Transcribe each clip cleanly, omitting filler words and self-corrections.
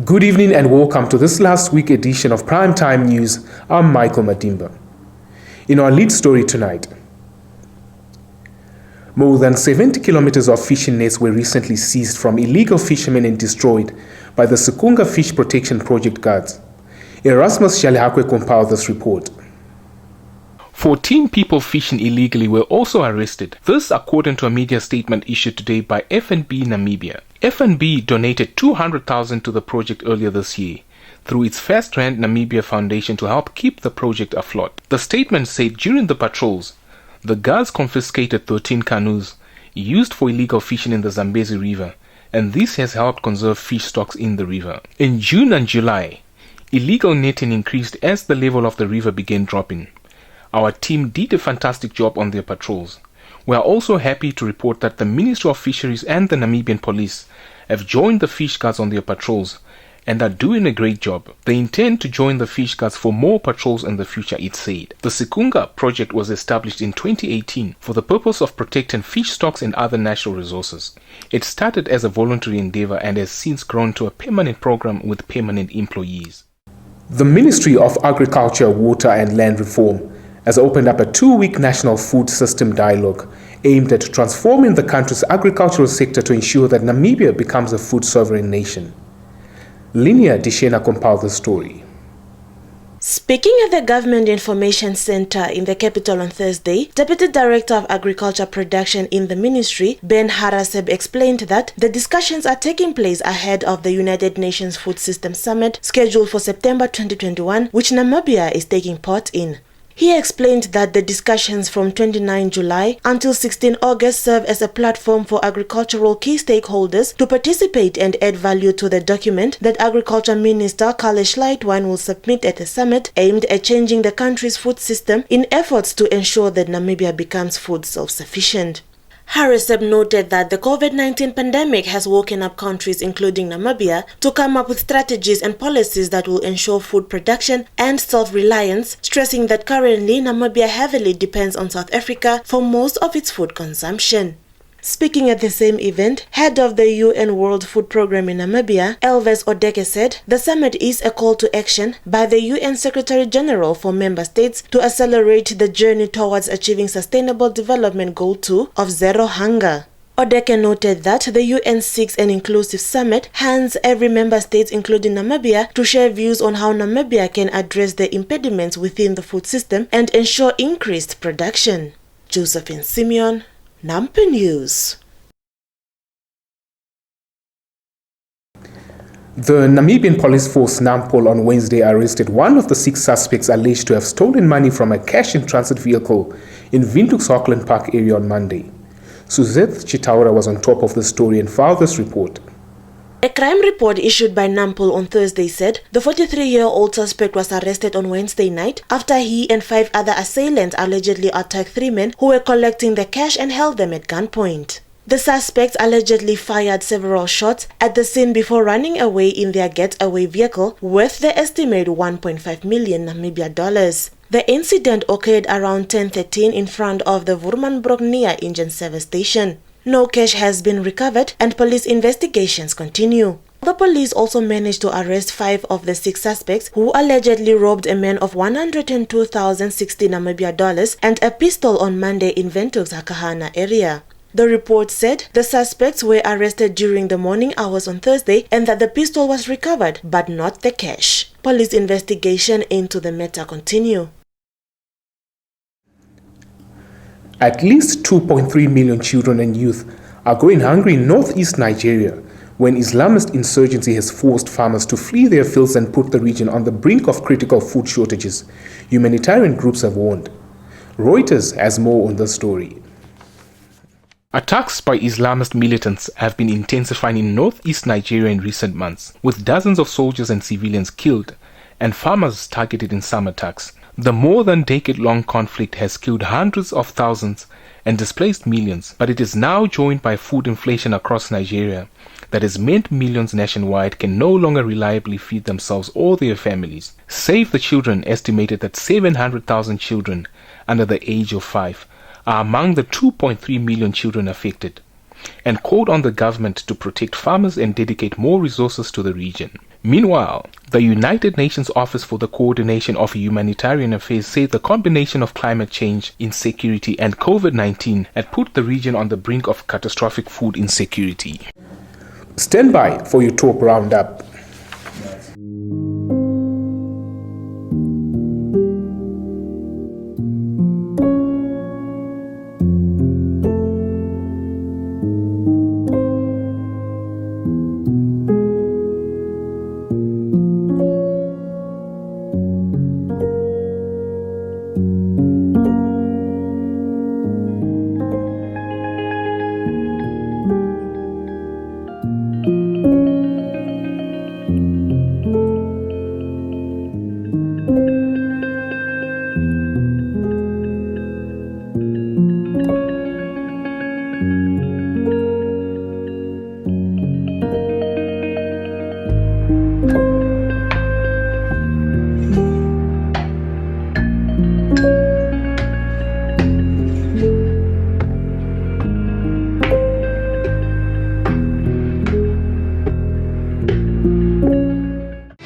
Good evening and welcome to this last week edition of Primetime News. I'm Michael Madimba. In our lead story tonight, more than 70 kilometers of fishing nets were recently seized from illegal fishermen and destroyed by the Sikunga Fish Protection Project guards. Erasmus Shalihakwe compiled this report. 14 people fishing illegally were also arrested. This according to a media statement issued today by FNB Namibia. FNB donated 200,000 to the project earlier this year through its First Rand Namibia Foundation to help keep the project afloat. The statement said during the patrols, the guards confiscated 13 canoes used for illegal fishing in the Zambezi River, and this has helped conserve fish stocks in the river. In June and July, illegal netting increased as the level of the river began dropping. Our team did a fantastic job on their patrols. We are also happy to report that the Ministry of Fisheries and the Namibian Police have joined the fish guards on their patrols and are doing a great job. They intend to join the fish guards for more patrols in the future, it said. The Sikunga project was established in 2018 for the purpose of protecting fish stocks and other natural resources. It started as a voluntary endeavor and has since grown to a permanent program with permanent employees. The Ministry of Agriculture, Water and Land Reform has opened up a 2-week national food system dialogue aimed at transforming the country's agricultural sector to ensure that Namibia becomes a food sovereign nation. Linia Dishena compiled the story. Speaking at the Government Information Center in the capital on Thursday, Deputy Director of Agriculture Production in the ministry, Ben Haraseb, explained that the discussions are taking place ahead of the United Nations Food System Summit scheduled for September 2021, which Namibia is taking part in. He explained that the discussions from 29 July until 16 August serve as a platform for agricultural key stakeholders to participate and add value to the document that Agriculture Minister Kalesh Leitwan will submit at the summit aimed at changing the country's food system in efforts to ensure that Namibia becomes food self-sufficient. Haraseb noted that the COVID-19 pandemic has woken up countries including Namibia to come up with strategies and policies that will ensure food production and self-reliance, stressing that currently Namibia heavily depends on South Africa for most of its food consumption. Speaking at the same event, head of the UN World Food Programme in Namibia, Elvis Odeke, said the summit is a call to action by the UN Secretary General for member states to accelerate the journey towards achieving Sustainable Development Goal 2 of zero hunger. Odeke noted that the UN seeks an inclusive summit, hence every member state including Namibia to share views on how Namibia can address the impediments within the food system and ensure increased production. Josephine Simeon, Nampa News. The Namibian police force Nampol on Wednesday arrested one of the 6 suspects alleged to have stolen money from a cash-in-transit vehicle in Windhoek's Auckland Park area on Monday. Suzette Chitaura was on top of the story and filed this report. A crime report issued by Nampol on Thursday said the 43-year-old suspect was arrested on Wednesday night after he and 5 other assailants allegedly attacked 3 men who were collecting the cash and held them at gunpoint. The suspects allegedly fired several shots at the scene before running away in their getaway vehicle worth the estimated 1.5 million Namibia dollars. The incident occurred around 10:13 in front of the Woermannsbrug engine service station. No cash has been recovered and police investigations continue. The police also managed to arrest 5 of the 6 suspects who allegedly robbed a man of 102,060 Namibia dollars and a pistol on Monday in Windhoek's Hakahana area. The report said the suspects were arrested during the morning hours on Thursday and that the pistol was recovered but not the cash. Police investigation into the matter continue. At least 2.3 million children and youth are going hungry in northeast Nigeria when Islamist insurgency has forced farmers to flee their fields and put the region on the brink of critical food shortages, humanitarian groups have warned. Reuters has more on the story. Attacks by Islamist militants have been intensifying in northeast Nigeria in recent months, with dozens of soldiers and civilians killed and farmers targeted in some attacks. The more than decade-long conflict has killed hundreds of thousands and displaced millions, but it is now joined by food inflation across Nigeria that has meant millions nationwide can no longer reliably feed themselves or their families. Save the Children estimated that 700,000 children under the age of 5 are among the 2.3 million children affected, and called on the government to protect farmers and dedicate more resources to the region. Meanwhile, the United Nations Office for the Coordination of Humanitarian Affairs said the combination of climate change, insecurity, and COVID-19 had put the region on the brink of catastrophic food insecurity. Stand by for your top roundup.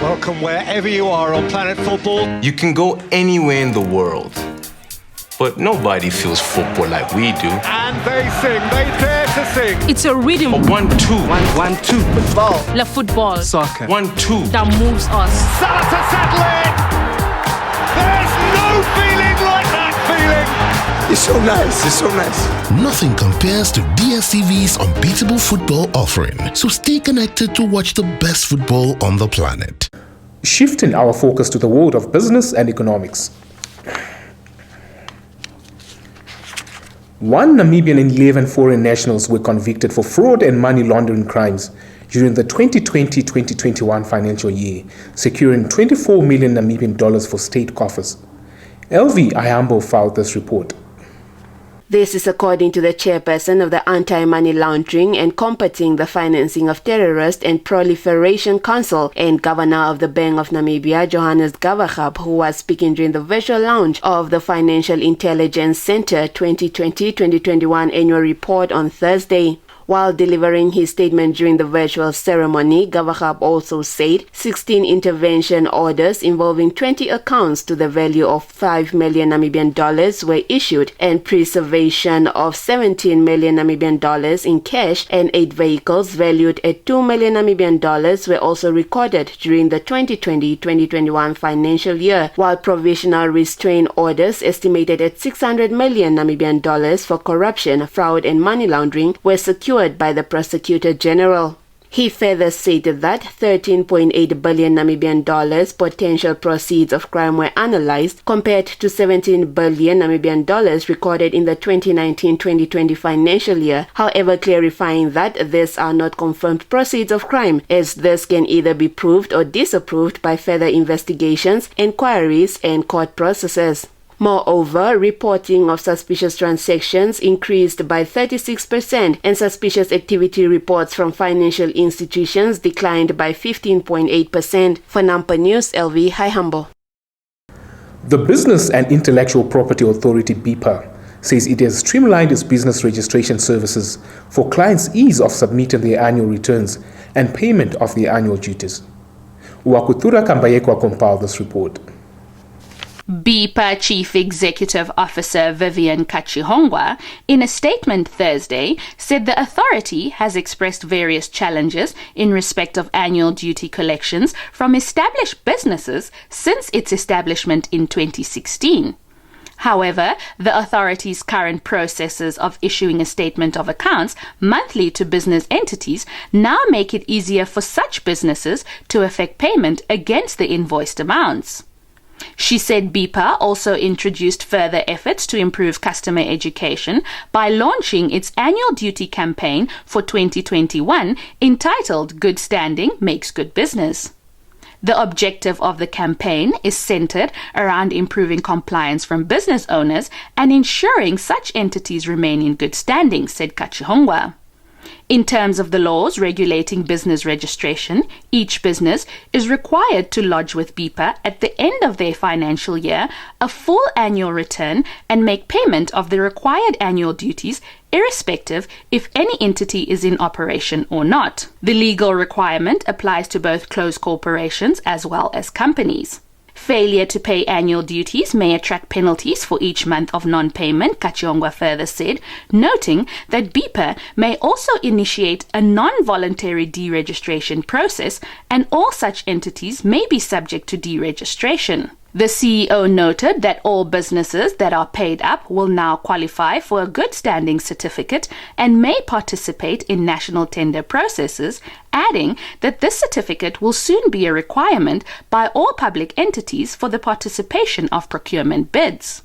Welcome wherever you are on Planet Football. You can go anywhere in the world, but nobody feels football like we do. And they dare to sing. It's a rhythm. 1, 2. 1, 2. Football. La football. Soccer. 1, 2. That moves us. Salah to settle in. There's no feeling like that feeling. It's so nice. It's so nice. Nothing compares to DSTV's unbeatable football offering. So stay connected to watch the best football on the planet. Shifting our focus to the world of business and economics. 1 Namibian and 11 foreign nationals were convicted for fraud and money laundering crimes during the 2020-2021 financial year, securing 24 million Namibian dollars for state coffers. LV Ayambo filed this report. This is according to the chairperson of the Anti-Money Laundering and Combating the Financing of Terrorists and Proliferation Council and Governor of the Bank of Namibia, Johannes Gavachab, who was speaking during the virtual launch of the Financial Intelligence Center 2020-2021 annual report on Thursday. While delivering his statement during the virtual ceremony, Gavachab also said 16 intervention orders involving 20 accounts to the value of 5 million Namibian dollars were issued, and preservation of 17 million Namibian dollars in cash and 8 vehicles valued at 2 million Namibian dollars were also recorded during the 2020-2021 financial year, while provisional restraint orders estimated at 600 million Namibian dollars for corruption, fraud and money laundering were secured by the Prosecutor General. He further stated that 13.8 billion Namibian dollars potential proceeds of crime were analyzed compared to 17 billion Namibian dollars recorded in the 2019-2020 financial year, however clarifying that these are not confirmed proceeds of crime, as this can either be proved or disapproved by further investigations, inquiries and court processes. Moreover, reporting of suspicious transactions increased by 36% and suspicious activity reports from financial institutions declined by 15.8%. For Nampa News, LV Haihambo. The Business and Intellectual Property Authority, BIPA, says it has streamlined its business registration services for clients' ease of submitting their annual returns and payment of their annual duties. Wakutura Kambayekwa compiled this report. BIPA Chief Executive Officer Vivian Kachihongwa, in a statement Thursday, said the authority has expressed various challenges in respect of annual duty collections from established businesses since its establishment in 2016. However, the authority's current processes of issuing a statement of accounts monthly to business entities now make it easier for such businesses to effect payment against the invoiced amounts. She said BIPA also introduced further efforts to improve customer education by launching its annual duty campaign for 2021 entitled Good Standing Makes Good Business. The objective of the campaign is centered around improving compliance from business owners and ensuring such entities remain in good standing, said Kachihongwa. In terms of the laws regulating business registration, each business is required to lodge with BIPA at the end of their financial year a full annual return and make payment of the required annual duties, irrespective if any entity is in operation or not. The legal requirement applies to both closed corporations as well as companies. Failure to pay annual duties may attract penalties for each month of non-payment, Kachihongwa further said, noting that BIPA may also initiate a non-voluntary deregistration process and all such entities may be subject to deregistration. The CEO noted that all businesses that are paid up will now qualify for a good standing certificate and may participate in national tender processes, adding that this certificate will soon be a requirement by all public entities for the participation of procurement bids.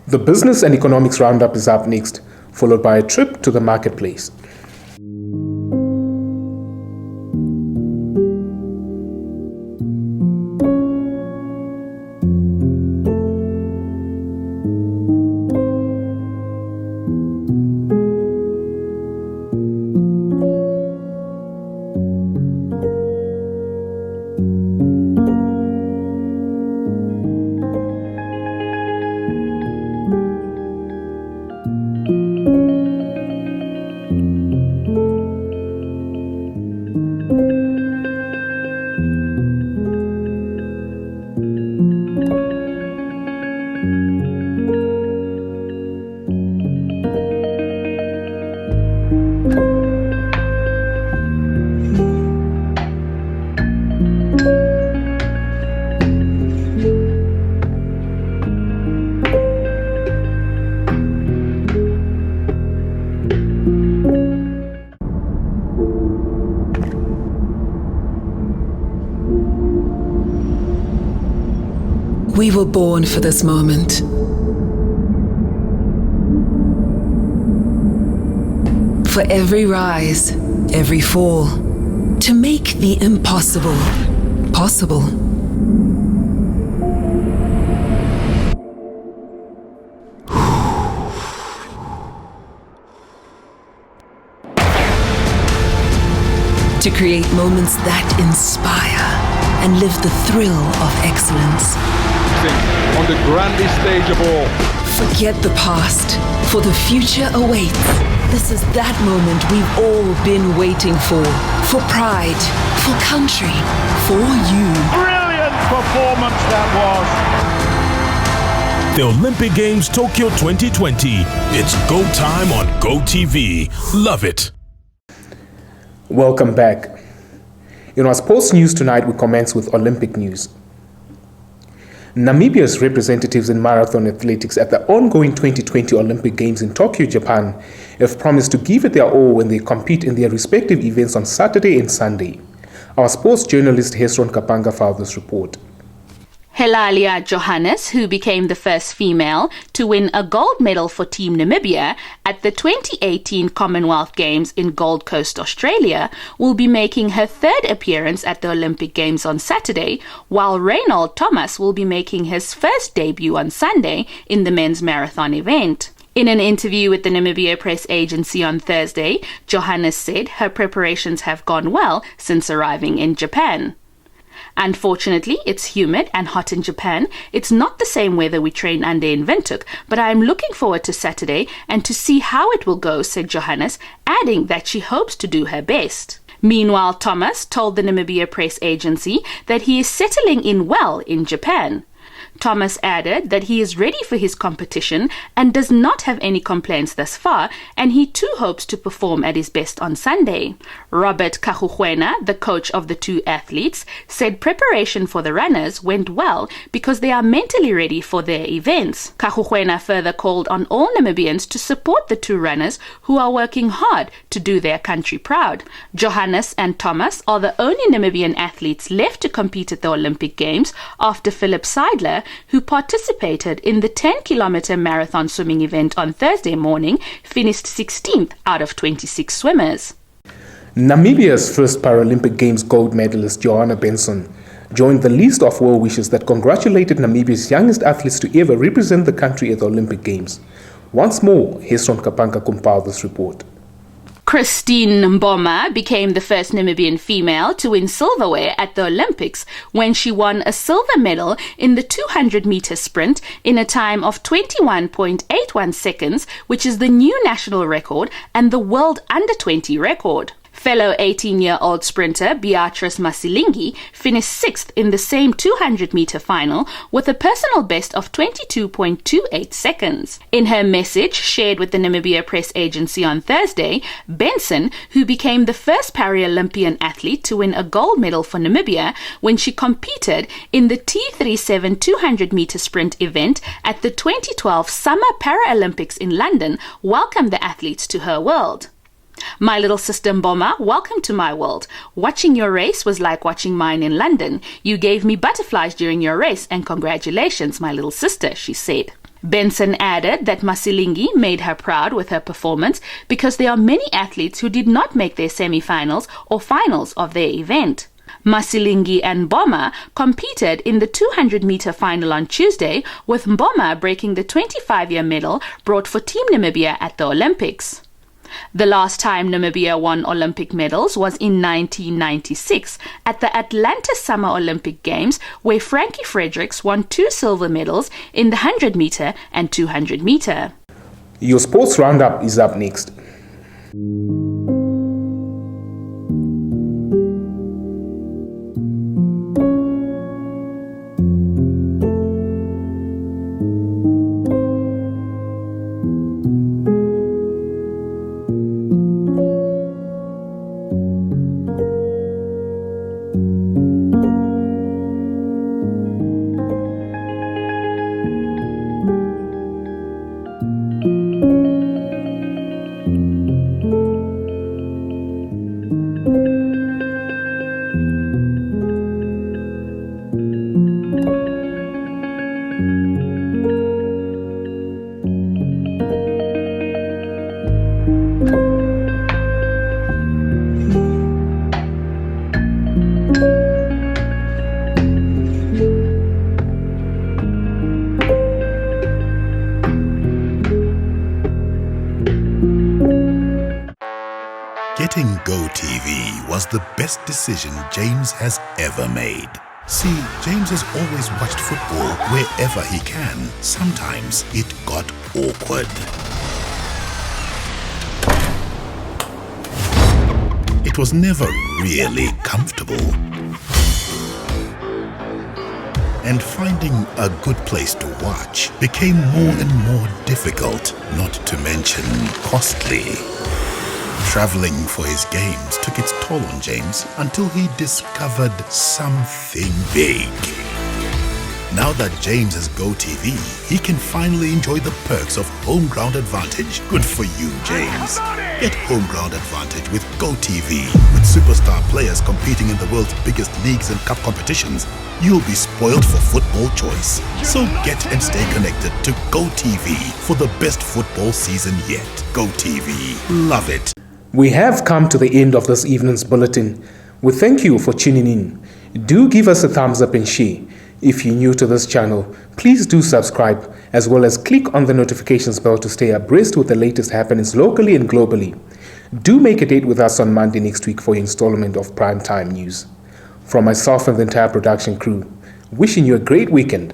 The Business and Economics Roundup is up next, followed by a trip to the marketplace. We were born for this moment. For every rise, every fall, to make the impossible possible. To create moments that inspire and live the thrill of excellence. On the grandest stage of all. Forget the past, for the future awaits. This is that moment we've all been waiting for pride, for country, for you. Brilliant performance that was. The Olympic Games Tokyo 2020. It's go time on GoTV. Love it. Welcome back. In our sports news tonight, we commence with Olympic news. Namibia's representatives in marathon athletics at the ongoing 2020 Olympic Games in Tokyo, Japan, have promised to give it their all when they compete in their respective events on Saturday and Sunday. Our sports journalist Hesron Kapanga filed this report. Helalia Johannes, who became the first female to win a gold medal for Team Namibia at the 2018 Commonwealth Games in Gold Coast, Australia, will be making her third appearance at the Olympic Games on Saturday, while Reinhold Thomas will be making his first debut on Sunday in the men's marathon event. In an interview with the Namibia Press Agency on Thursday, Johannes said her preparations have gone well since arriving in Japan. Unfortunately, it's humid and hot in Japan. It's not the same weather we train under in Windhoek, but I am looking forward to Saturday and to see how it will go, said Johannes, adding that she hopes to do her best. Meanwhile, Thomas told the Namibia Press Agency that he is settling in well in Japan. Thomas added that he is ready for his competition and does not have any complaints thus far, and he too hopes to perform at his best on Sunday. Robert Kahuhuena, the coach of the two athletes, said preparation for the runners went well because they are mentally ready for their events. Kahuhuena further called on all Namibians to support the two runners who are working hard to do their country proud. Johannes and Thomas are the only Namibian athletes left to compete at the Olympic Games after Philip Seidler, who participated in the 10-kilometer marathon swimming event on Thursday morning, finished 16th out of 26 swimmers. Namibia's first Paralympic Games gold medalist Johanna Benson joined the list of well wishers that congratulated Namibia's youngest athletes to ever represent the country at the Olympic Games. Once more, Hesron Kapanga compiled this report. Christine Mboma became the first Namibian female to win silverware at the Olympics when she won a silver medal in the 200-meter sprint in a time of 21.81 seconds, which is the new national record and the world under-20 record. Fellow 18-year-old sprinter Beatrice Masilingi finished 6th in the same 200-meter final with a personal best of 22.28 seconds. In her message shared with the Namibia Press Agency on Thursday, Benson, who became the first Paralympian athlete to win a gold medal for Namibia when she competed in the T37 200-meter sprint event at the 2012 Summer Paralympics in London, welcomed the athletes to her world. My little sister Mboma, welcome to my world. Watching your race was like watching mine in London. You gave me butterflies during your race, and congratulations, my little sister, she said. Benson added that Masilingi made her proud with her performance because there are many athletes who did not make their semi-finals or finals of their event. Masilingi and Mboma competed in the 200-meter final on Tuesday, with Mboma breaking the 25-year medal brought for Team Namibia at the Olympics. The last time Namibia won Olympic medals was in 1996 at the Atlanta Summer Olympic Games, where Frankie Fredericks won 2 silver medals in the 100-meter and 200-meter. Your sports roundup is up next. Getting GoTV was the best decision James has ever made. See, James has always watched football wherever he can. Sometimes it got awkward. It was never really comfortable. And finding a good place to watch became more and more difficult, not to mention costly. Traveling for his games took its toll on James until he discovered something big. Now that James has GoTV, he can finally enjoy the perks of home ground advantage. Good for you, James. Get home ground advantage with GoTV. With superstar players competing in the world's biggest leagues and cup competitions, you'll be spoiled for football choice. So get and stay connected to GoTV for the best football season yet. GoTV. Love it. We have come to the end of this evening's bulletin. We thank you for tuning in. Do give us a thumbs up and share. If you're new to this channel, please do subscribe, as well as click on the notifications bell to stay abreast with the latest happenings locally and globally. Do make a date with us on Monday next week for your installment of Primetime News. From myself and the entire production crew, wishing you a great weekend.